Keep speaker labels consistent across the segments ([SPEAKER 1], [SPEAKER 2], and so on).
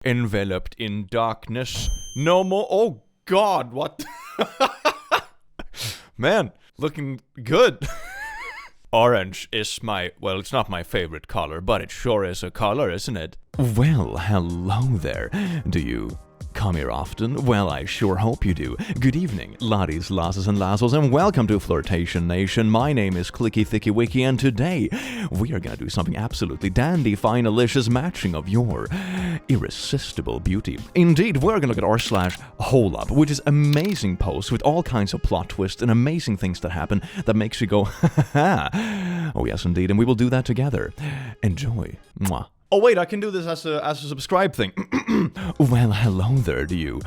[SPEAKER 1] Enveloped in darkness. No more. Oh God, what? Man, looking good. Orange is my, well, it's not my favorite color, but it sure is a color, isn't it? Well, hello there. Do you come here often? Well, I sure hope you do. Good evening, laddies, lasses, and lassos, and welcome to Flirtation Nation. My name is Clicky Thicky Wicky, and today we are gonna do something absolutely dandy, finalicious matching of your irresistible beauty. Indeed, we're gonna look at r/HolUp, which is amazing posts with all kinds of plot twists and amazing things that happen that makes you go, ha ha ha. Oh yes, indeed, and we will do that together. Enjoy. Mwah. Oh wait, I can do this as a subscribe thing. Well, hello there, do you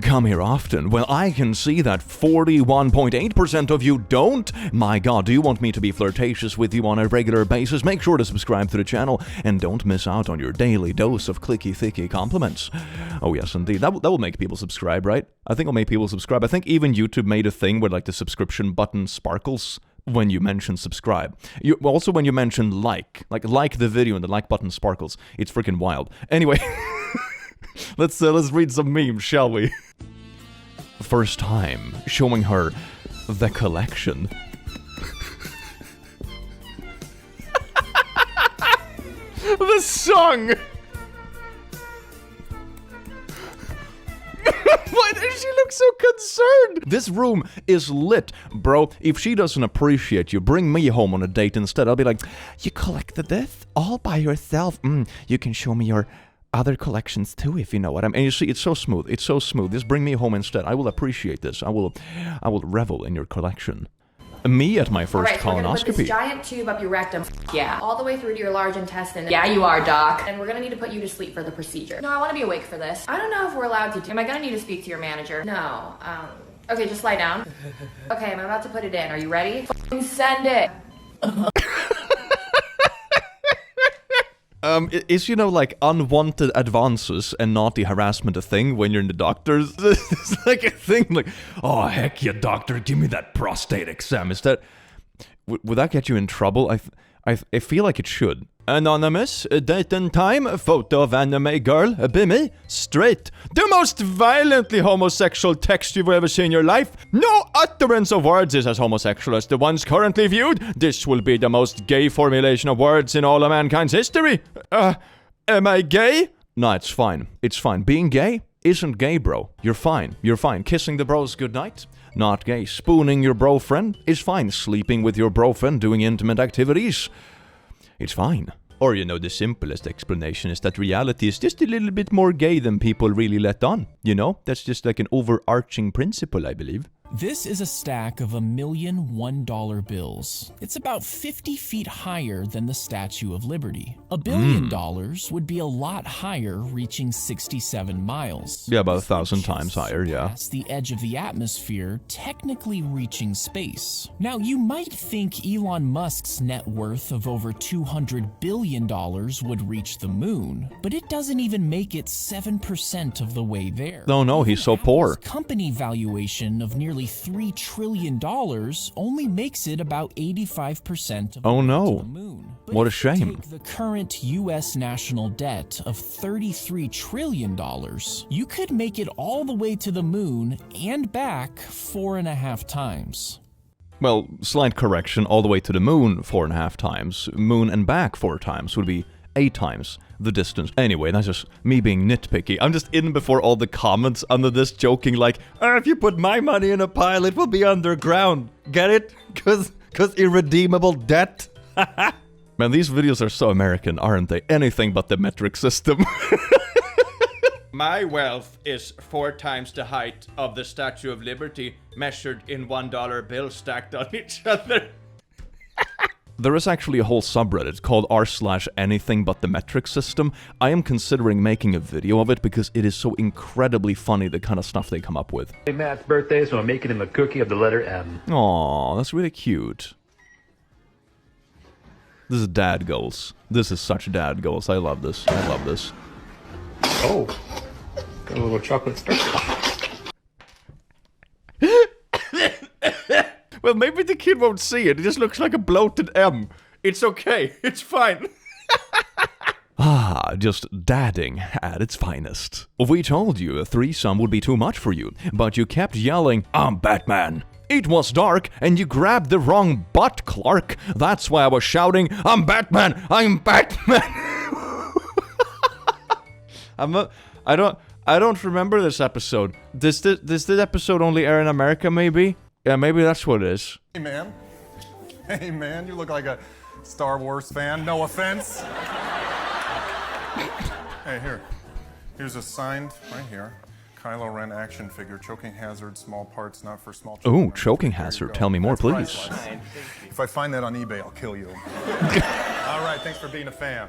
[SPEAKER 1] come here often? Well, I can see that 41.8% of you don't. My God, do you want me to be flirtatious with you on a regular basis? Make sure to subscribe to the channel and don't miss out on your daily dose of clicky thicky compliments. Oh yes, indeed. That will make people subscribe, right? I think it'll make people subscribe. I think even YouTube made a thing where like the subscription button sparkles when you mention subscribe. Also when you mention like the video and the like button sparkles. It's freaking wild. Anyway, let's read some memes, shall we? First time showing her the collection. The song. Why does she look so concerned? This room is lit, bro. If she doesn't appreciate you, bring me home on a date instead. I'll be like, you collected this all by yourself. You can show me your other collections too, if you know what I mean. And you see, it's so smooth. It's so smooth. Just bring me home instead. I will appreciate this. I will revel in your collection. Me at my first colonoscopy.
[SPEAKER 2] We're gonna put this giant tube up your rectum. Yeah. All the way through to your large intestine. Yeah, you are, doc. And we're gonna need to put you to sleep for the procedure. No, I wanna be awake for this. I don't know if we're allowed to. Am I gonna need to speak to your manager? No. Okay, just lie down. Okay, I'm about to put it in. Are you ready? Send it.
[SPEAKER 1] Is, like, unwanted advances and naughty harassment a thing when you're in the doctor's? It's like a thing, like, oh, heck yeah, doctor, give me that prostate exam. Is that... Would that get you in trouble? I feel like it should. Anonymous, date and time, photo of anime girl, bimmy, straight. The most violently homosexual text you've ever seen in your life. No utterance of words is as homosexual as the ones currently viewed. This will be the most gay formulation of words in all of mankind's history. Am I gay? No, it's fine. It's fine. Being gay isn't gay, bro. You're fine. You're fine. Kissing the bros goodnight? Not gay. Spooning your bro friend is fine. Sleeping with your bro friend, doing intimate activities? It's fine. Or, the simplest explanation is that reality is just a little bit more gay than people really let on. That's just like an overarching principle, I believe.
[SPEAKER 3] This is a stack of $1 million $1 bills. It's about 50 feet higher than the Statue of Liberty. $1 billion would be a lot higher, reaching 67 miles.
[SPEAKER 1] Yeah, about 1,000 times higher, yeah.
[SPEAKER 3] Past the edge of the atmosphere, technically reaching space. Now, you might think Elon Musk's net worth of over $200 billion would reach the moon, but it doesn't even make it 7% of the way there.
[SPEAKER 1] Oh no, he's so poor.
[SPEAKER 3] Apple's company valuation of nearly $3 trillion only makes it about 85% of the way to the moon. But
[SPEAKER 1] what a shame.
[SPEAKER 3] Take the current U.S. national debt of $33 trillion, you could make it all the way to the moon and back 4.5 times.
[SPEAKER 1] Well, slight correction, all the way to the moon 4.5 times. Moon and back 4 times would be 8 times the distance. Anyway, that's just me being nitpicky. I'm just in before all the comments under this joking like, if you put my money in a pile, it will be underground. Get it? Cause irredeemable debt. Man, these videos are so American, aren't they? Anything but the metric system. My wealth is 4 times the height of the Statue of Liberty, measured in $1 bills stacked on each other. There is actually a whole subreddit called r/anything but the metric system. I am considering making a video of it because it is so incredibly funny, the kind of stuff they come up with.
[SPEAKER 4] Hey, Matt's birthday, so I'm making him a cookie of the letter M.
[SPEAKER 1] Aww, that's really cute. This is dad goals. This is such dad goals. I love this. I love this.
[SPEAKER 4] Oh, got a little chocolate sprinkle.
[SPEAKER 1] Well, maybe the kid won't see it. It just looks like a bloated M. It's okay. It's fine. Just dadding at its finest. We told you a threesome would be too much for you, but you kept yelling, "I'm Batman." It was dark, and you grabbed the wrong butt, Clark. That's why I was shouting, "I'm Batman! I'm Batman!" I don't remember this episode. Does this episode only air in America, maybe? Yeah, maybe that's what it is.
[SPEAKER 5] Hey, man. Hey, man, you look like a Star Wars fan. No offense. Hey, here's a signed, right here, Kylo Ren action figure, choking hazard, small parts, not for small children.
[SPEAKER 1] Ooh, choking hazard. Tell me more, please.
[SPEAKER 5] Priceless. If I find that on eBay, I'll kill you. All right, thanks for being a fan.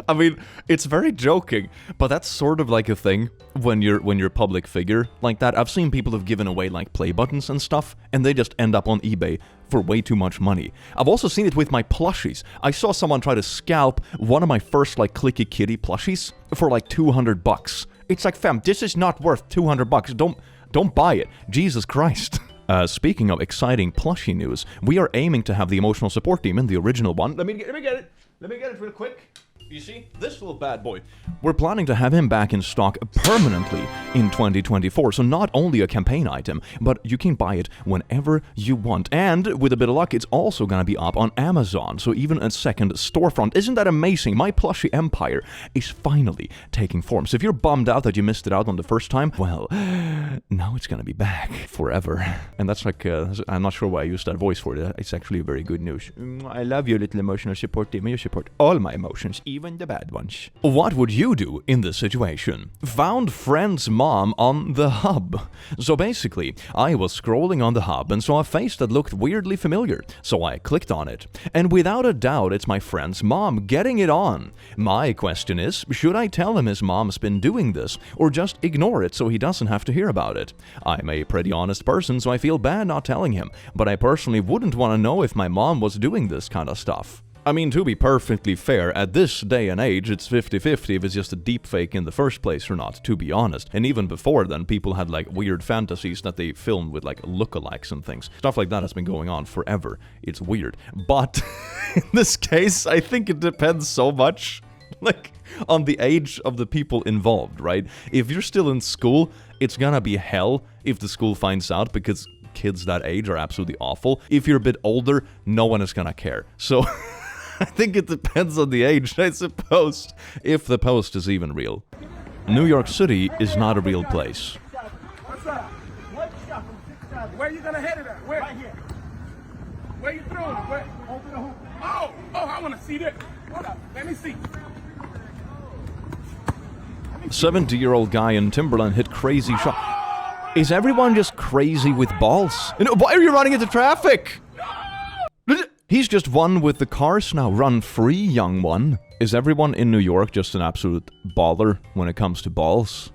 [SPEAKER 1] I mean, it's very joking, but that's sort of like a thing when you're a public figure like that. I've seen people have given away like play buttons and stuff, and they just end up on eBay for way too much money. I've also seen it with my plushies. I saw someone try to scalp one of my first like Clicky Kitty plushies for like $200. It's like, fam, this is not worth $200. Don't buy it. Jesus Christ. Speaking of exciting plushie news, we are aiming to have the emotional support team in the original one. Let me get it. Let me get it real quick. You see, this little bad boy. We're planning to have him back in stock permanently in 2024, so not only a campaign item, but you can buy it whenever you want. And with a bit of luck, it's also gonna be up on Amazon, so even a second storefront. Isn't that amazing? My plushie empire is finally taking form. So if you're bummed out that you missed it out on the first time, well, now it's gonna be back forever. And that's like, I'm not sure why I used that voice for it. It's actually very good news. I love you, little emotional support team. You support all my emotions, even the bad ones. What would you do in this situation? Found friend's mom on the hub. So basically, I was scrolling on the hub and saw a face that looked weirdly familiar, so I clicked on it. And without a doubt, it's my friend's mom getting it on. My question is, should I tell him his mom's been doing this, or just ignore it so he doesn't have to hear about it? I'm a pretty honest person, so I feel bad not telling him, but I personally wouldn't want to know if my mom was doing this kind of stuff. I mean, to be perfectly fair, at this day and age, it's 50-50 if it's just a deepfake in the first place or not, to be honest. And even before then, people had like weird fantasies that they filmed with like lookalikes and things. Stuff like that has been going on forever. It's weird. But in this case, I think it depends so much, like, on the age of the people involved, right? If you're still in school, it's gonna be hell if the school finds out, because kids that age are absolutely awful. If you're a bit older, no one is gonna care. So I think it depends on the age, I suppose, if the post is even real. New York City is not a real place.
[SPEAKER 6] What's up? Where are you gonna head it at? Where? Right here. Where you throwing it? Where? Open the hoop. Oh, I wanna see that. Hold up, let me see.
[SPEAKER 1] 70-year-old guy in Timberland hit crazy shot. Is everyone just crazy with balls? Why are you running into traffic? He's just one with the cars now. Run free, young one. Is everyone in New York just an absolute baller when it comes to balls?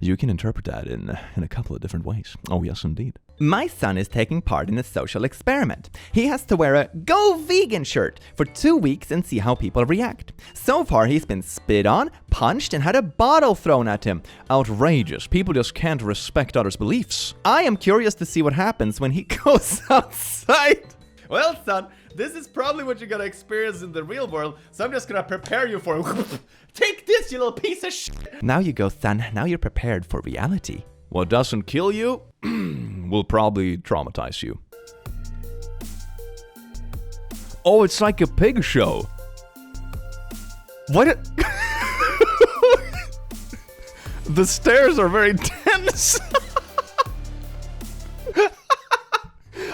[SPEAKER 1] You can interpret that in a couple of different ways. Oh, yes, indeed.
[SPEAKER 7] My son is taking part in a social experiment. He has to wear a Go Vegan shirt for 2 weeks and see how people react. So far, he's been spit on, punched, and had a bottle thrown at him.
[SPEAKER 1] Outrageous. People just can't respect others' beliefs.
[SPEAKER 7] I am curious to see what happens when he goes outside.
[SPEAKER 8] Well, son, this is probably what you're gonna experience in the real world, so I'm just gonna prepare you for it. Take this, you little piece of shit!
[SPEAKER 7] Now you go, son. Now you're prepared for reality.
[SPEAKER 1] What doesn't kill you will probably traumatize you. Oh, it's like a pig show. What? The stairs are very tense.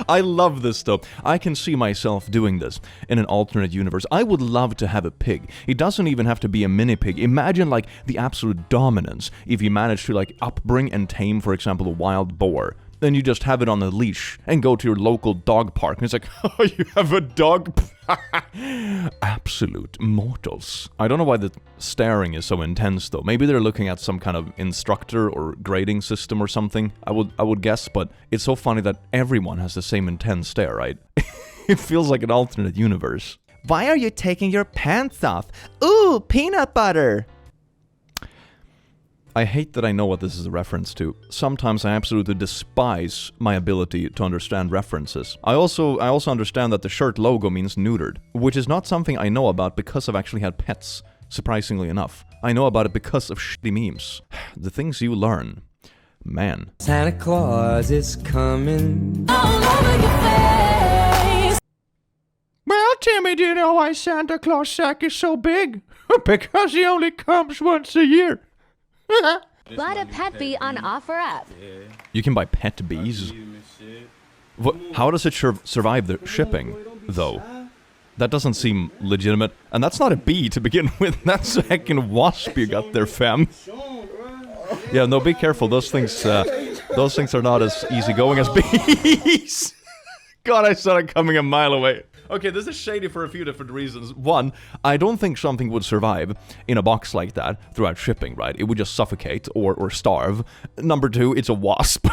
[SPEAKER 1] I love this though. I can see myself doing this in an alternate universe. I would love to have a pig. It doesn't even have to be a mini pig. Imagine like the absolute dominance if you manage to like upbring and tame, for example, a wild boar. Then you just have it on a leash and go to your local dog park. And it's like, oh, you have a dog? Absolute mortals. I don't know why the staring is so intense though. Maybe they're looking at some kind of instructor or grading system or something. I would guess, but it's so funny that everyone has the same intense stare, right? It feels like an alternate universe.
[SPEAKER 7] Why are you taking your pants off? Ooh, peanut butter.
[SPEAKER 1] I hate that I know what this is a reference to. Sometimes I absolutely despise my ability to understand references. I also understand that the shirt logo means neutered, which is not something I know about because I've actually had pets, surprisingly enough. I know about it because of shitty memes. The things you learn. Man.
[SPEAKER 9] Santa Claus is coming.
[SPEAKER 1] Well, Timmy, do you know why Santa Claus' sack is so big? Because he only comes once a year.
[SPEAKER 10] Bought a pet bee on OfferUp.
[SPEAKER 1] You can buy pet bees? How does it survive the shipping, though? That doesn't seem legitimate. And that's not a bee to begin with. That's a heckin' wasp you got there, fam. Yeah, no, be careful. Those things are not as easygoing as bees. God, I saw it coming a mile away. Okay, this is shady for a few different reasons. One, I don't think something would survive in a box like that throughout shipping, right? It would just suffocate or starve. Number two, it's a wasp.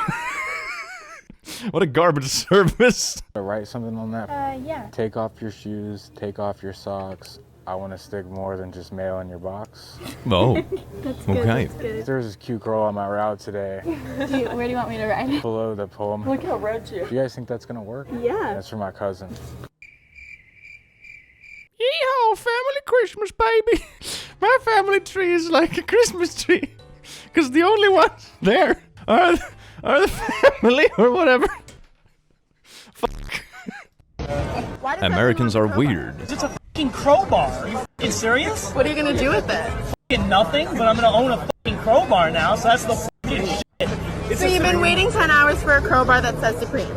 [SPEAKER 1] What a garbage service.
[SPEAKER 11] Write something on that?
[SPEAKER 10] Yeah.
[SPEAKER 11] Take off your shoes, take off your socks. I want to stick more than just mail in your box.
[SPEAKER 1] Oh,
[SPEAKER 10] That's good,
[SPEAKER 1] okay.
[SPEAKER 10] that's good.
[SPEAKER 11] There's this cute girl on my route today.
[SPEAKER 10] Where do you want me to write?
[SPEAKER 11] Below the poem.
[SPEAKER 10] Look how red you.
[SPEAKER 11] Do you guys think that's gonna work?
[SPEAKER 10] Yeah.
[SPEAKER 11] That's for my cousin.
[SPEAKER 1] Yeehaw, family Christmas, baby. My family tree is like a Christmas tree. Because the only ones there are the family or whatever. Fuck. Americans are weird.
[SPEAKER 12] It's a fucking crowbar. Are you fucking serious?
[SPEAKER 13] What are you gonna do with it?
[SPEAKER 12] Fucking nothing, but I'm gonna own a fucking crowbar now, so that's the fucking shit.
[SPEAKER 13] So you've been waiting 10 hours for a crowbar that says Supreme?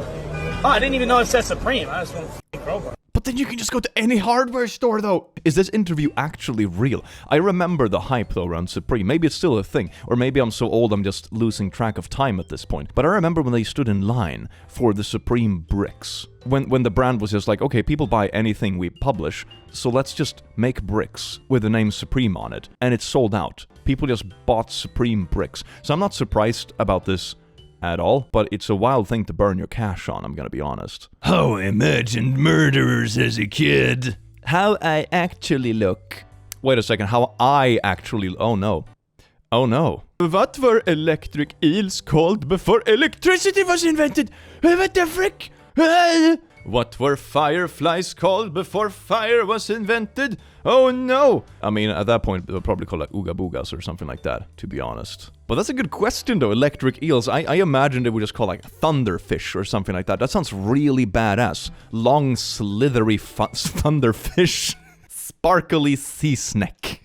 [SPEAKER 12] Oh, I didn't even know it said Supreme. I just want a fucking crowbar.
[SPEAKER 1] But then you can just go to any hardware store, though. Is this interview actually real? I remember the hype, though, around Supreme. Maybe it's still a thing. Or maybe I'm so old I'm just losing track of time at this point. But I remember when they stood in line for the Supreme bricks. When the brand was just like, okay, people buy anything we publish, so let's just make bricks with the name Supreme on it. And it's sold out. People just bought Supreme bricks. So I'm not surprised about this at all, but it's a wild thing to burn your cash on, I'm gonna be honest. How I imagined murderers as a kid. How I actually look. Wait a second, how I actually... Oh no. Oh no. What were electric eels called before electricity was invented? What the frick? What were fireflies called before fire was invented? Oh no! I mean, at that point, they'll probably call it ooga boogas or something like that, to be honest. But that's a good question, though, electric eels. I imagined they would just call like thunderfish or something like that. That sounds really badass. Long, slithery thunderfish. Sparkly sea snake.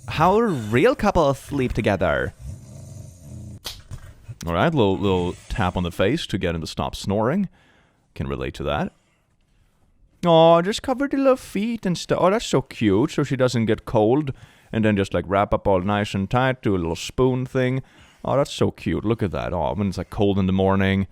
[SPEAKER 7] How real couples sleep together.
[SPEAKER 1] Alright, little tap on the face to get him to stop snoring. Can relate to that. Oh, just cover the little feet and stuff. Oh, that's so cute, so she doesn't get cold. And then just like wrap up all nice and tight, do a little spoon thing. Oh, that's so cute. Look at that. Oh, when it's like cold in the morning.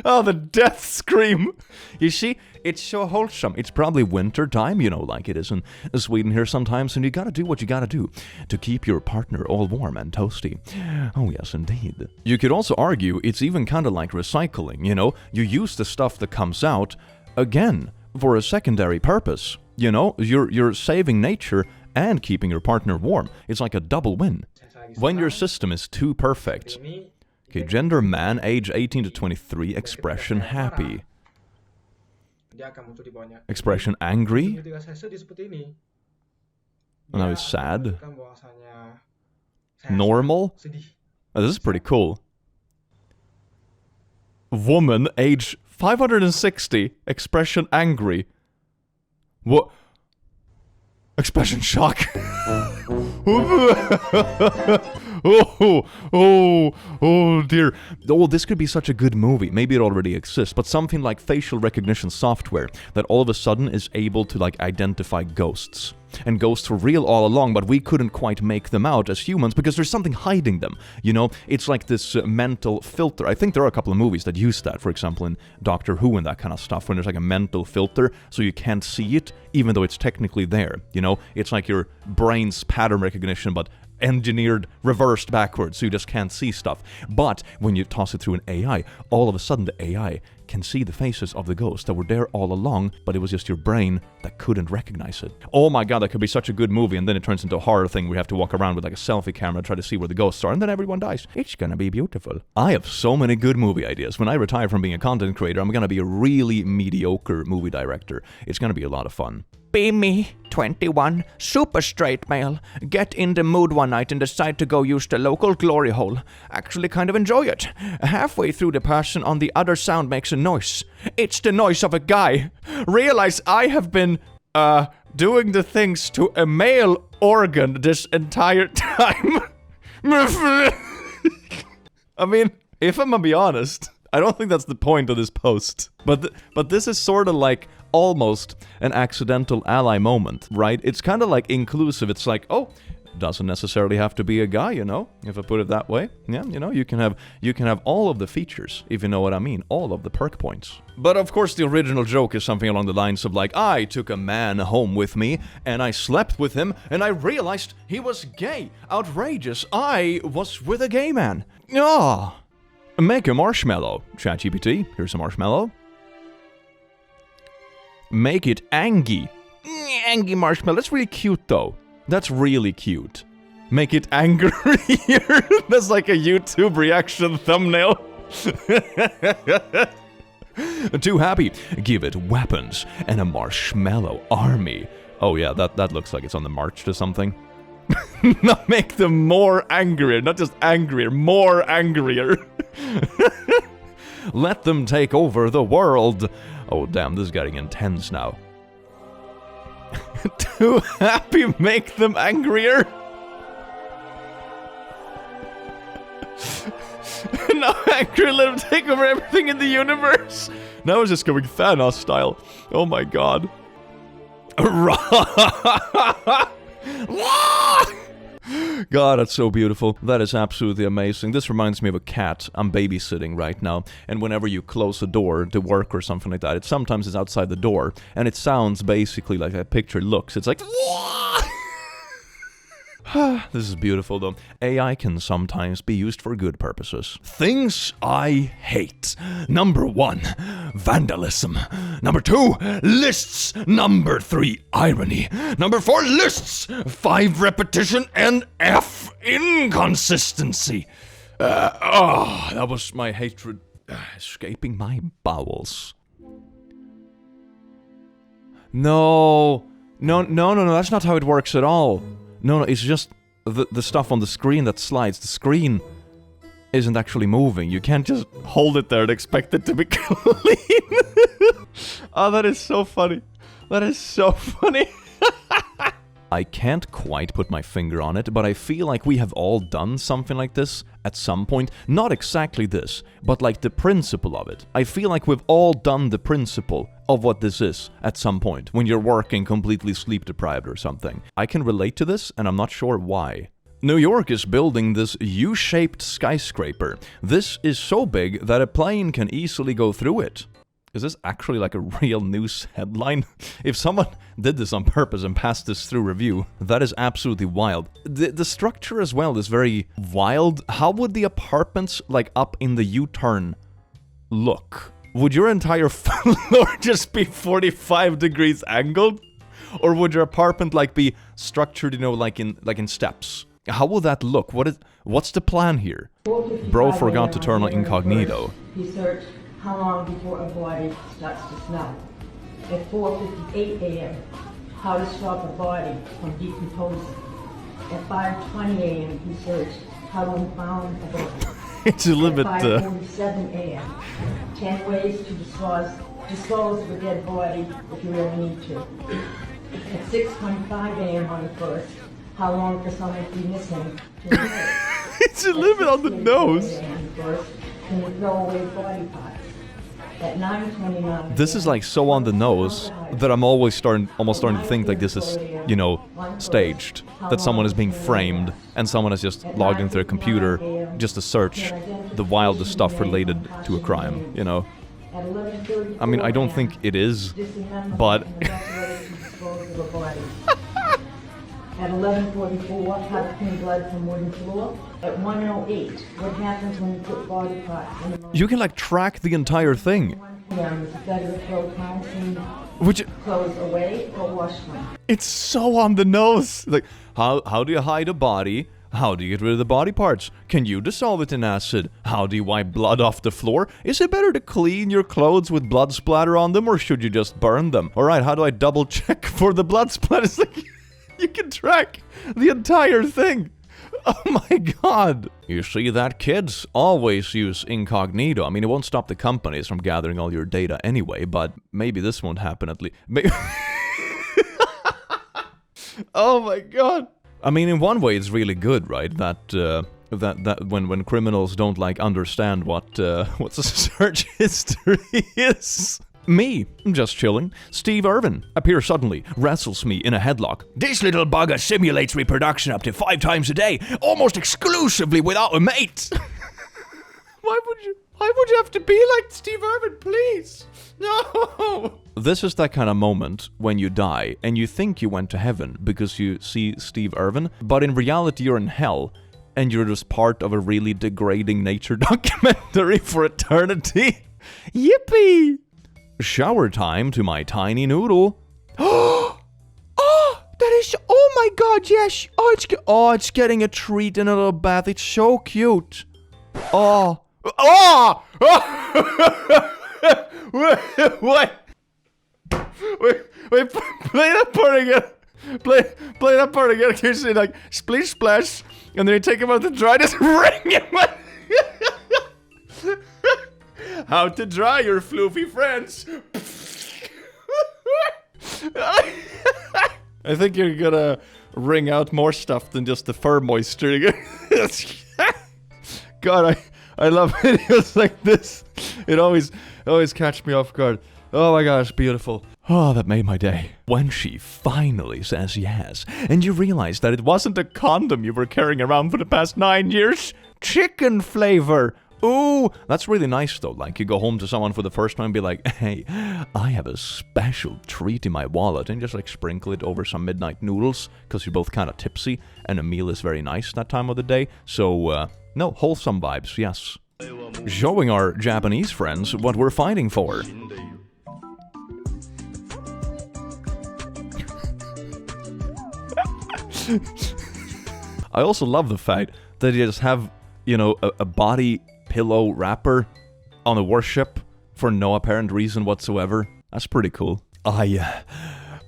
[SPEAKER 1] Oh, the death scream. You see, it's so wholesome. It's probably winter time, you know, like it is in Sweden here sometimes, and you gotta do what you gotta do to keep your partner all warm and toasty. Oh, yes, indeed. You could also argue it's even kind of like recycling, you know? You use the stuff that comes out, again, for a secondary purpose. You know, you're saving nature and keeping your partner warm. It's like a double win. When your system is too perfect... Okay, gender man, age 18 to 23, expression happy. Expression angry. Oh, now he's sad. Normal. Oh, this is pretty cool. Woman, age 560, expression angry. What? Expression shock. Oh dear. Oh, this could be such a good movie. Maybe it already exists, but something like facial recognition software that all of a sudden is able to like identify ghosts. And ghosts were real all along, but we couldn't quite make them out as humans because there's something hiding them. You know, it's like this mental filter. I think there are a couple of movies that use that, for example, in Doctor Who and that kind of stuff, when there's like a mental filter so you can't see it, even though it's technically there. You know, it's like your brain's pattern recognition, but engineered, reversed backwards, so you just can't see stuff. But when you toss it through an AI, all of a sudden the AI can see the faces of the ghosts that were there all along, but it was just your brain that couldn't recognize it. Oh my god, that could be such a good movie, and then it turns into a horror thing where you have to walk around with like a selfie camera, try to see where the ghosts are, and then everyone dies. It's gonna be beautiful. I have so many good movie ideas. When I retire from being a content creator, I'm gonna be a really mediocre movie director. It's gonna be a lot of fun. Be me, 21, super straight male. Get in the mood one night and decide to go use the local glory hole. Actually kind of enjoy it. Halfway through, the person on the other sound makes a noise. It's the noise of a guy. Realize I have been, doing the things to a male organ this entire time. I mean, if I'm gonna be honest, I don't think that's the point of this post. But this is sort of like almost an accidental ally moment, right? It's kind of like inclusive. It's like, oh, doesn't necessarily have to be a guy, you know, if I put it that way. Yeah, you know, you can have all of the features, if you know what I mean, all of the perk points. But of course the original joke is something along the lines of like, I took a man home with me and I slept with him and I realized he was gay. Outrageous. I was with a gay man. Ah. Make a marshmallow. ChatGPT, here's a marshmallow. Make it Angie. Angie marshmallow. That's really cute, though. That's really cute. Make it angrier. That's like a YouTube reaction thumbnail. Too happy. Give it weapons and a marshmallow army. Oh yeah, that looks like it's on the march to something. Not make them more angrier. Not just angrier, more angrier. Let them take over the world. Oh damn, this is getting intense now. Too happy, make them angrier. Now angry, let them take over everything in the universe. Now it's just going Thanos style. Oh my god. God, that's so beautiful. That is absolutely amazing. This reminds me of a cat. I'm babysitting right now, and whenever you close a door to work or something like that, it sometimes is outside the door, and it sounds basically like that picture looks. It's like... This is beautiful, though. AI can sometimes be used for good purposes. Things I hate. Number 1, vandalism. Number 2, lists. Number 3, irony. Number 4, lists. 5, repetition. And F, inconsistency. That was my hatred escaping my bowels. No, that's not how it works at all. No, it's just the stuff on the screen that slides. The screen isn't actually moving. You can't just hold it there and expect it to be clean. Oh, that is so funny. That is so funny. I can't quite put my finger on it, but I feel like we have all done something like this at some point. Not exactly this, but like the principle of it. I feel like we've all done the principle of what this is at some point, when you're working completely sleep-deprived or something. I can relate to this, and I'm not sure why. New York is building this U-shaped skyscraper. This is so big that a plane can easily go through it. Is this actually like a real news headline? If someone did this on purpose and passed this through review, that is absolutely wild. The structure as well is very wild. How would the apartments, like, up in the U-turn look? Would your entire floor just be 45 degrees angled? Or would your apartment, like, be structured, you know, like in steps? How will that look? What's the plan here? Bro forgot to turn on Incognito.
[SPEAKER 14] He searched how long before a body starts to smell. At 4:58 a.m., how to stop a body from decomposing. At 5:20 a.m., he searched how to impound a body.
[SPEAKER 1] It's a little bit...
[SPEAKER 14] At 5:47 a.m., 10 ways to dispose of a dead body if you really need to. At 6:25 a.m. on the 1st, how long for someone to be missing to know?
[SPEAKER 1] It's a little bit on the nose.
[SPEAKER 14] Can you throw away body parts? At 9:29.
[SPEAKER 1] This is like so on the nose that I'm almost starting to think like this is, you know, staged. That someone is being framed and someone has just logged into their computer just to search the wildest stuff related to a crime, you know. I mean, I don't think it is, but...
[SPEAKER 14] At 11:44, how to clean blood from wooden floor. At 1:08, what happens when you put body parts in the
[SPEAKER 1] You can like track the entire thing.
[SPEAKER 14] 1 p.m. is better to throw time clean
[SPEAKER 1] Which
[SPEAKER 14] clothes away or wash them.
[SPEAKER 1] it's so on the nose. Like how do you hide a body? How do you get rid of the body parts? Can you dissolve it in acid? How do you wipe blood off the floor? Is it better to clean your clothes with blood splatter on them, or should you just burn them? Alright, how do I double check for the blood splatter? It's like, you can track the entire thing. Oh my god. You see that, kids? Always use Incognito. I mean, it won't stop the companies from gathering all your data anyway, but maybe this won't happen at least. Oh my god. I mean, in one way, it's really good, right? That when criminals don't like understand what a search history is. Me, just chilling. Steve Irvin appears suddenly, wrestles me in a headlock. This little bugger simulates reproduction up to 5 times a day, almost exclusively without a mate. Why would you have to be like Steve Irvin, please? No! This is that kind of moment when you die and you think you went to heaven because you see Steve Irvin, but in reality you're in hell and you're just part of a really degrading nature documentary for eternity. Yippee! Shower time to my tiny noodle. Oh, that is, oh my god, yes. It's getting a treat in a little bath. It's so cute. Oh. What? Wait, play that part again. Play that part again. You say like splish splash, and then you take him out to dry, just ring him. How to dry your floofy friends. I think you're gonna wring out more stuff than just the fur moisture. God, I love videos like this. It always catch me off guard. Oh my gosh, beautiful. Oh, that made my day. When she finally says yes, and you realize that it wasn't a condom you were carrying around for the past 9 years. Chicken flavor. Ooh, that's really nice though. Like you go home to someone for the first time and be like, hey, I have a special treat in my wallet, and just like sprinkle it over some midnight noodles because you're both kind of tipsy and a meal is very nice that time of the day. So, no, wholesome vibes, yes. Showing our Japanese friends what we're fighting for. I also love the fact that you just have, you know, a body pillow wrapper on a warship for no apparent reason whatsoever. That's pretty cool. I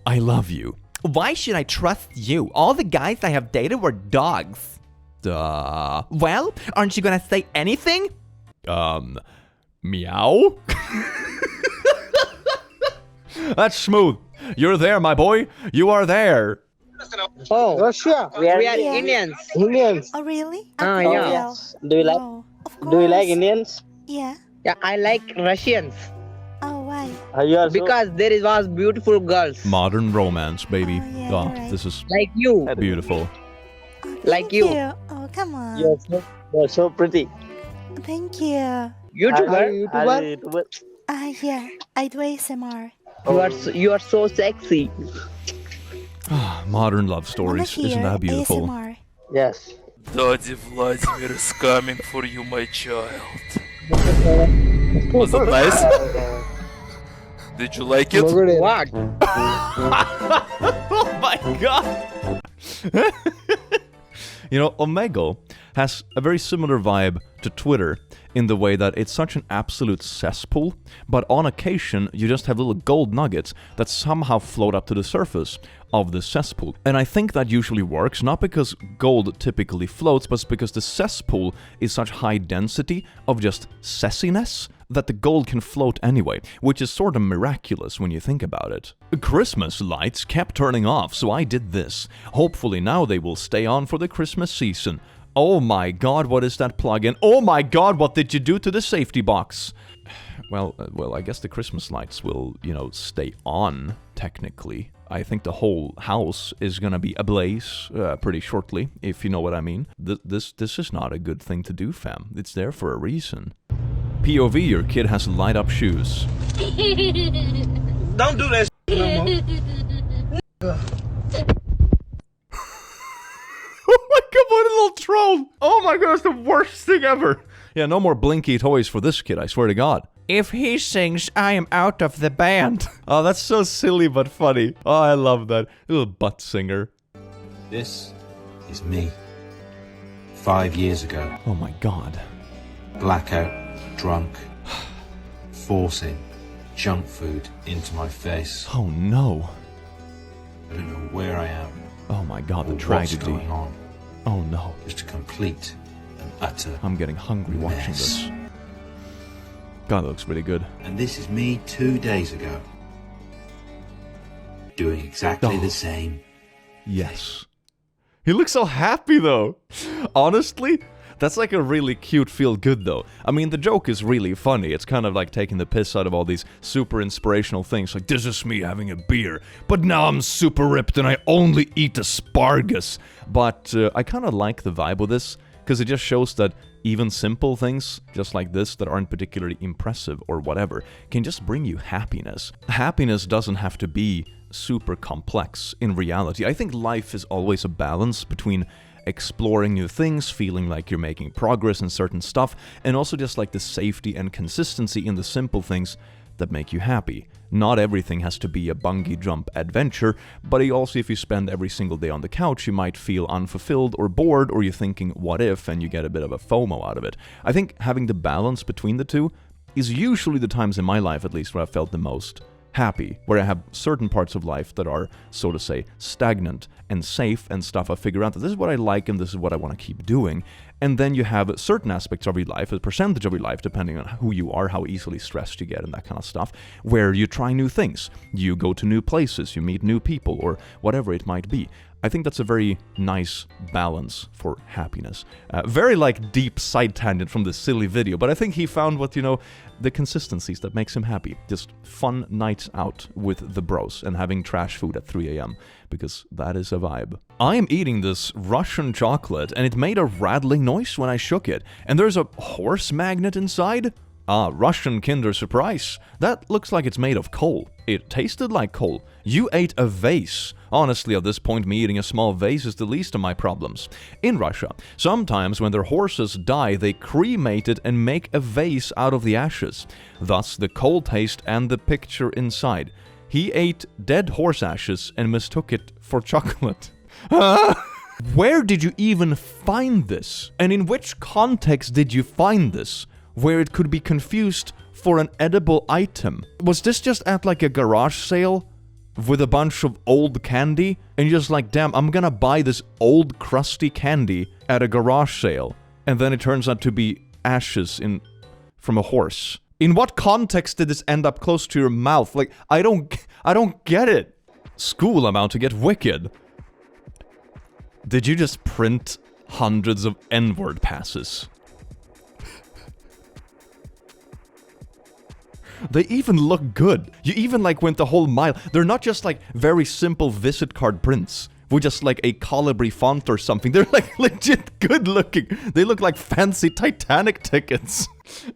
[SPEAKER 1] love you.
[SPEAKER 7] Why should I trust you? All the guys I have dated were dogs. Well, aren't you gonna say anything?
[SPEAKER 1] Meow? That's smooth. You're there, my boy. You are there.
[SPEAKER 15] Oh, Russia. We are Indians. Indians.
[SPEAKER 16] Oh, really?
[SPEAKER 15] Yeah. Do you like? Do you like Indians?
[SPEAKER 16] Yeah.
[SPEAKER 15] Yeah, I like Russians.
[SPEAKER 16] Oh, why?
[SPEAKER 15] Because there was beautiful girls.
[SPEAKER 1] Modern romance, baby.
[SPEAKER 16] Right.
[SPEAKER 1] This is
[SPEAKER 15] like you.
[SPEAKER 1] Beautiful.
[SPEAKER 15] Like you.
[SPEAKER 16] Oh, come on.
[SPEAKER 15] You're so pretty.
[SPEAKER 16] Thank you.
[SPEAKER 15] YouTuber.
[SPEAKER 16] Yeah. I do ASMR.
[SPEAKER 15] You are so sexy.
[SPEAKER 1] Modern love stories. Isn't that beautiful?
[SPEAKER 16] ASMR.
[SPEAKER 15] Yes.
[SPEAKER 17] Daddy Vladimir is coming for you, my child. Was it nice? Did you like it?
[SPEAKER 15] What?
[SPEAKER 1] Oh my god! You know, Omegle has a very similar vibe to Twitter in the way that it's such an absolute cesspool, but on occasion you just have little gold nuggets that somehow float up to the surface of the cesspool. And I think that usually works, not because gold typically floats, but because the cesspool is such high density of just sessiness that the gold can float anyway, which is sort of miraculous when you think about it. Christmas lights kept turning off, so I did this. Hopefully now they will stay on for the Christmas season. Oh my god, what is that plugin? Oh my god, what did you do to the safety box? Well, I guess the Christmas lights will, you know, stay on, technically. I think the whole house is gonna be ablaze pretty shortly, if you know what I mean. This is not a good thing to do, fam. It's there for a reason. POV, your kid has light-up shoes.
[SPEAKER 12] Don't do that no more.
[SPEAKER 1] my god, it's the worst thing ever. Yeah, no more Blinky toys for this kid, I swear to God. If he sings, I am out of the band. Oh, that's so silly but funny. Oh, I love that. Little butt singer.
[SPEAKER 18] This is me. 5 years ago.
[SPEAKER 1] Oh my god.
[SPEAKER 18] Blackout, drunk, forcing junk food into my face.
[SPEAKER 1] Oh no.
[SPEAKER 18] I don't know where I am.
[SPEAKER 1] Oh my god, the
[SPEAKER 18] what's
[SPEAKER 1] tragedy.
[SPEAKER 18] going on.
[SPEAKER 1] Oh no.
[SPEAKER 18] Just a complete and utter
[SPEAKER 1] I'm getting hungry
[SPEAKER 18] mess.
[SPEAKER 1] watching this. God, that looks really good.
[SPEAKER 18] And this is me 2 days ago. Doing exactly the same.
[SPEAKER 1] Yes. He looks so happy though. Honestly, that's like a really cute feel-good though. I mean, the joke is really funny. It's kind of like taking the piss out of all these super inspirational things. Like, this is me having a beer, but now I'm super ripped and I only eat asparagus. But I kind of like the vibe of this, because it just shows that even simple things, just like this, that aren't particularly impressive or whatever, can just bring you happiness. Happiness doesn't have to be super complex in reality. I think life is always a balance between exploring new things, feeling like you're making progress in certain stuff, and also just like the safety and consistency in the simple things that make you happy. Not everything has to be a bungee jump adventure, but also if you spend every single day on the couch, you might feel unfulfilled or bored, or you're thinking, what if, and you get a bit of a FOMO out of it. I think having the balance between the two is usually the times in my life, at least, where I've felt the most happy, where I have certain parts of life that are, so to say, stagnant and safe and stuff. I figure out that this is what I like and this is what I want to keep doing. And then you have certain aspects of your life, a percentage of your life, depending on who you are, how easily stressed you get and that kind of stuff, where you try new things, you go to new places, you meet new people, or whatever it might be. I think that's a very nice balance for happiness. Very like deep side tangent from this silly video, but I think he found what, the consistencies that makes him happy. Just fun nights out with the bros and having trash food at 3 a.m. because that is a vibe. I am eating this Russian chocolate and it made a rattling noise when I shook it. And there's a horse magnet inside. Ah, Russian Kinder Surprise. That looks like it's made of coal. It tasted like coal. You ate a vase. Honestly, at this point, me eating a small vase is the least of my problems. In Russia, sometimes when their horses die, they cremate it and make a vase out of the ashes. Thus, the coal taste and the picture inside. He ate dead horse ashes and mistook it for chocolate. Where did you even find this? And in which context did you find this, where it could be confused for an edible item? Was this just at like a garage sale with a bunch of old candy? And you're just like, damn, I'm gonna buy this old crusty candy at a garage sale. And then it turns out to be ashes from a horse. In what context did this end up close to your mouth? Like, I don't get it. School, I'm out to get wicked. Did you just print hundreds of N-word passes? They even look good. You even went the whole mile. They're not just very simple visit card prints with just a Copyri font or something. They're legit good looking. They look like fancy Titanic tickets.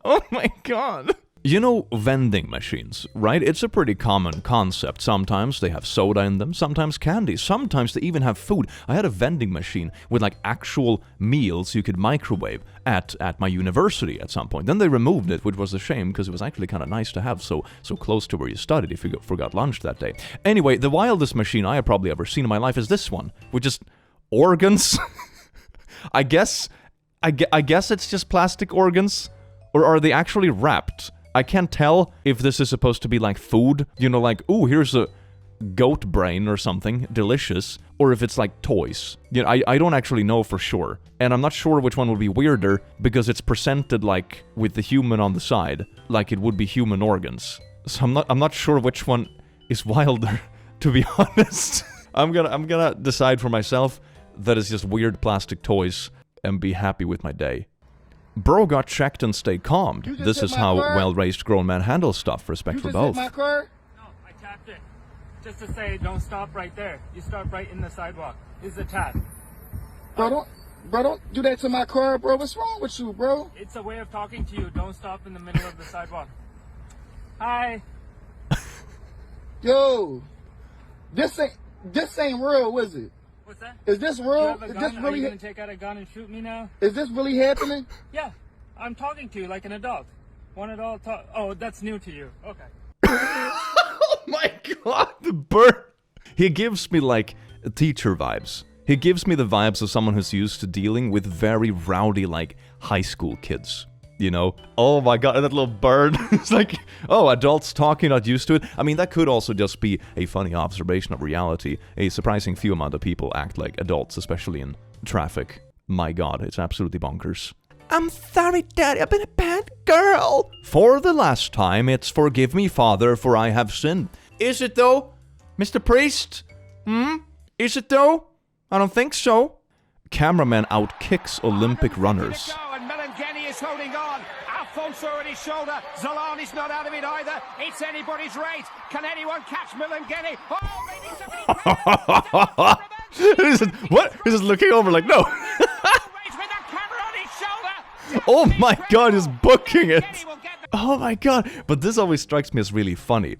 [SPEAKER 1] Oh my god. You know vending machines, right? It's a pretty common concept. Sometimes they have soda in them, sometimes candy, sometimes they even have food. I had a vending machine with actual meals you could microwave at my university at some point. Then they removed it, which was a shame because it was actually kind of nice to have so close to where you studied if you forgot lunch that day. Anyway, the wildest machine I have probably ever seen in my life is this one, with just organs. I guess it's just plastic organs, or are they actually wrapped? I can't tell if this is supposed to be food, ooh, here's a goat brain or something, delicious, or if it's toys. I don't actually know for sure. And I'm not sure which one would be weirder, because it's presented with the human on the side, like it would be human organs. So I'm not sure which one is wilder, to be honest. I'm gonna decide for myself that it's just weird plastic toys and be happy with my day. Bro got checked and stayed calmed. This is how well-raised grown men handle stuff. Respect for both.
[SPEAKER 12] My car? No, I tapped it. Just to say, don't stop right there. You stop right in the sidewalk. This is a tap.
[SPEAKER 6] Bro, don't do that to my car, bro. What's wrong with you, bro?
[SPEAKER 12] It's a way of talking to you. Don't stop in the middle of the sidewalk. Hi.
[SPEAKER 6] Yo, this ain't real, is it?
[SPEAKER 12] What's that?
[SPEAKER 6] Is this
[SPEAKER 12] You
[SPEAKER 6] real?
[SPEAKER 12] have a
[SPEAKER 6] Is
[SPEAKER 12] gun?
[SPEAKER 6] this
[SPEAKER 12] Are
[SPEAKER 6] really?
[SPEAKER 12] you gonna take out a gun and shoot me now?
[SPEAKER 6] Is this really happening?
[SPEAKER 12] Yeah, I'm talking to you like an adult. One adult talk. Oh, that's new to you. Okay.
[SPEAKER 1] Oh my god, the bird! He gives me like teacher vibes. He gives me the vibes of someone who's used to dealing with very rowdy, like, high school kids. You know? Oh my god, that little bird. It's like, oh, adults talking, not used to it. I mean, that could also just be a funny observation of reality. A surprising few amount of people act like adults, especially in traffic. My god, it's absolutely bonkers. I'm sorry, Daddy, I've been a bad girl. For the last time, it's forgive me, Father, for I have sinned. Is it though? Mr. Priest? Is it though? I don't think so. Cameraman outkicks Olympic runners.
[SPEAKER 6] And Melangeni is holding on. Alfonso on his shoulder. Zolani's not out of it either. It's anybody's race. Can anyone catch Melangeni? Oh, maybe somebody.
[SPEAKER 1] What? He's just looking over like, no. Oh my god, he's booking it. Oh my god. But this always strikes me as really funny.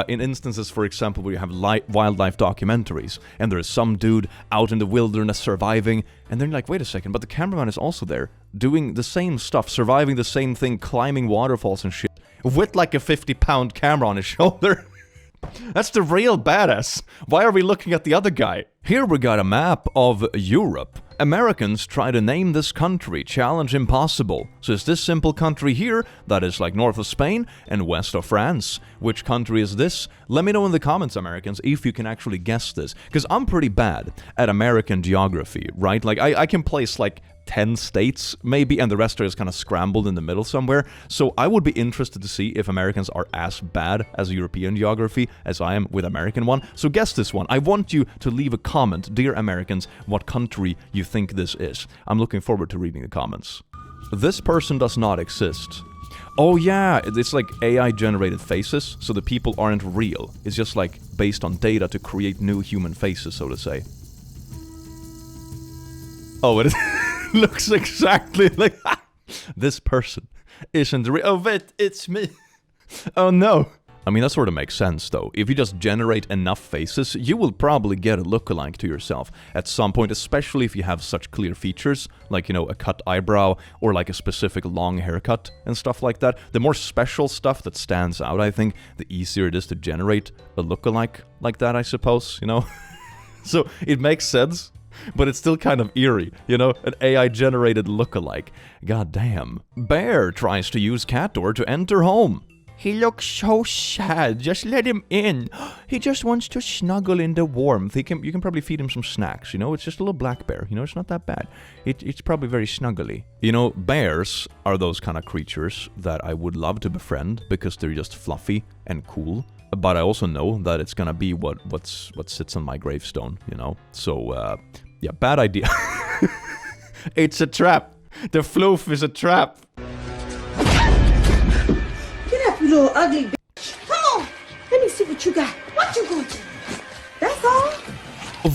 [SPEAKER 1] In instances, for example, where you have wildlife documentaries, and there's some dude out in the wilderness surviving, and then you're like, wait a second, but the cameraman is also there, doing the same stuff, surviving the same thing, climbing waterfalls and shit, with like a 50-pound camera on his shoulder. That's the real badass. Why are we looking at the other guy? Here we got a map of Europe. Americans try to name this country, challenge impossible. So is this simple country here, that is like north of Spain and west of France? Which country is this? Let me know in the comments, Americans, if you can actually guess this. Because I'm pretty bad at American geography, right? Like, I can place like 10 states, maybe, and the rest are just kind of scrambled in the middle somewhere. So I would be interested to see if Americans are as bad as European geography as I am with American one. So guess this one. I want you to leave a comment, dear Americans, what country you think this is. I'm looking forward to reading the comments. This person does not exist. Oh yeah, it's like AI-generated faces, so the people aren't real. It's just like based on data to create new human faces, so to say. Oh, it is. Looks exactly like this person isn't real. Oh wait, it's me. Oh no. I mean, that sort of makes sense though. If you just generate enough faces, you will probably get a lookalike to yourself at some point, especially if you have such clear features, like, you know, a cut eyebrow or like a specific long haircut and stuff like that. The more special stuff that stands out, I think, the easier it is to generate a lookalike like that, I suppose, you know? So it makes sense. But it's still kind of eerie, you know? An AI-generated lookalike. God damn. Bear tries to use cat door to enter home. He looks so sad. Just let him in. He just wants to snuggle in the warmth. You can probably feed him some snacks, you know? It's just a little black bear, you know? It's not that bad. It's probably very snuggly. You know, bears are those kind of creatures that I would love to befriend because they're just fluffy and cool. But I also know that it's gonna be what sits on my gravestone, you know? So, yeah, bad idea. It's a trap. The floof is a trap.
[SPEAKER 14] Get up, you little ugly bitch. Come on. Let me see what you got. What you going to? That's all.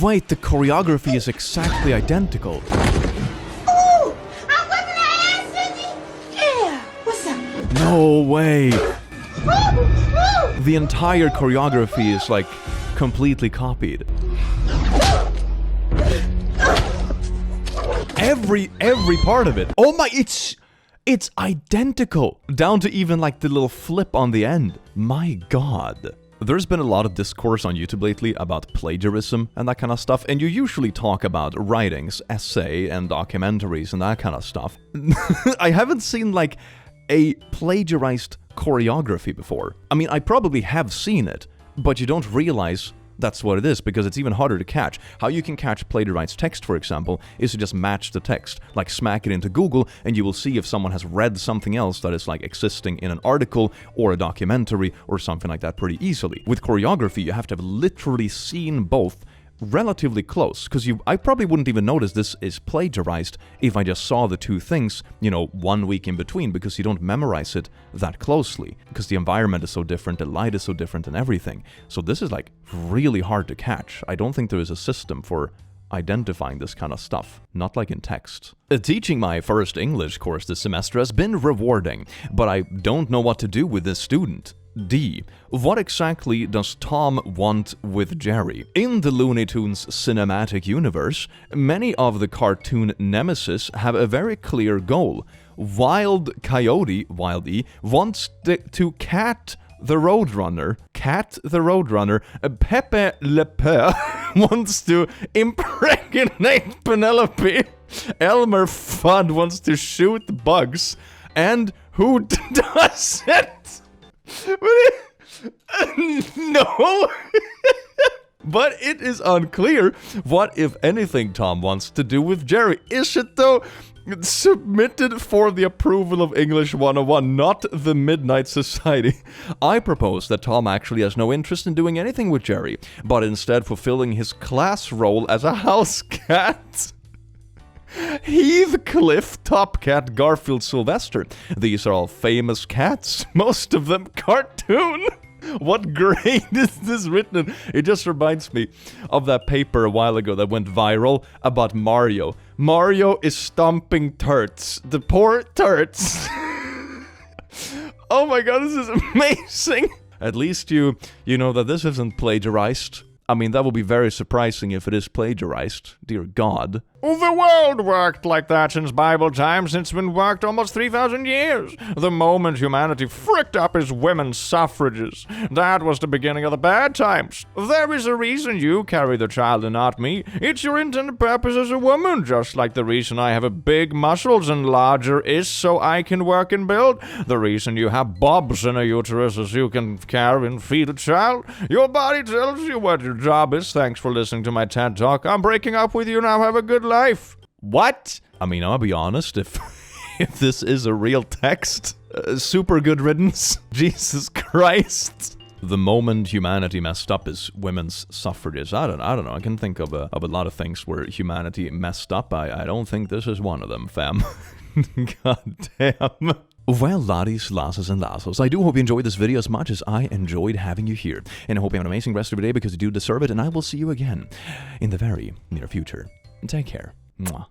[SPEAKER 1] Wait, the choreography is exactly identical.
[SPEAKER 14] Ooh, I'm whipping her ass, Cindy. Yeah, what's up?
[SPEAKER 1] No way. The entire choreography is like completely copied. Every part of it. Oh my, it's identical. Down to even like the little flip on the end. My god. There's been a lot of discourse on YouTube lately about plagiarism and that kind of stuff, and you usually talk about writings, essay, and documentaries and that kind of stuff. I haven't seen like a plagiarized choreography before. I mean, I probably have seen it, but you don't realize that's what it is, because it's even harder to catch. How you can catch plagiarized text, for example, is to just match the text, like smack it into Google, and you will see if someone has read something else that is like existing in an article or a documentary or something like that pretty easily. With choreography, you have to have literally seen both relatively close, because I probably wouldn't even notice this is plagiarized if I just saw the two things, you know, 1 week in between, because you don't memorize it that closely, because the environment is so different, the light is so different and everything. So this is like really hard to catch. I don't think there is a system for identifying this kind of stuff, not like in text. Teaching my first English course this semester has been rewarding, but I don't know what to do with this student. D. What exactly does Tom want with Jerry? In the Looney Tunes cinematic universe, many of the cartoon nemesis have a very clear goal. Wild Coyote, Wild E, wants to cat the Roadrunner. Pepe Le Pew wants to impregnate Penelope. Elmer Fudd wants to shoot bugs. And who does it? No. But it is unclear what, if anything, Tom wants to do with Jerry. Is it, though, submitted for the approval of English 101, not the Midnight Society? I propose that Tom actually has no interest in doing anything with Jerry, but instead fulfilling his class role as a house cat. Heathcliff, Top Cat, Garfield, Sylvester. These are all famous cats, most of them cartoon. What grade is this written in? It just reminds me of that paper a while ago that went viral about Mario. Mario is stomping turds. The poor turds. Oh my god, this is amazing. At least you know that this isn't plagiarized. I mean, that would be very surprising if it is plagiarized. Dear God.
[SPEAKER 6] The world worked like that since Bible times. It's been worked almost 3,000 years. The moment humanity fricked up his women's suffrages, that was the beginning of the bad times. There is a reason you carry the child and not me. It's your intended purpose as a woman, just like the reason I have a big muscles and larger is so I can work and build. The reason you have bobs in a uterus is you can carry and feed a child. Your body tells you what your job is. Thanks for listening to my TED Talk. I'm breaking up with you now. Have a good life.
[SPEAKER 1] What? I mean, I'll be honest, if this is a real text, super good riddance. Jesus Christ. The moment humanity messed up is women's suffrages. I don't know. I can think of a lot of things where humanity messed up. I don't think this is one of them, fam. God damn. Well, laddies, lasses, and lassos, I do hope you enjoyed this video as much as I enjoyed having you here. And I hope you have an amazing rest of your day because you do deserve it. And I will see you again in the very near future. Take care. Mwah.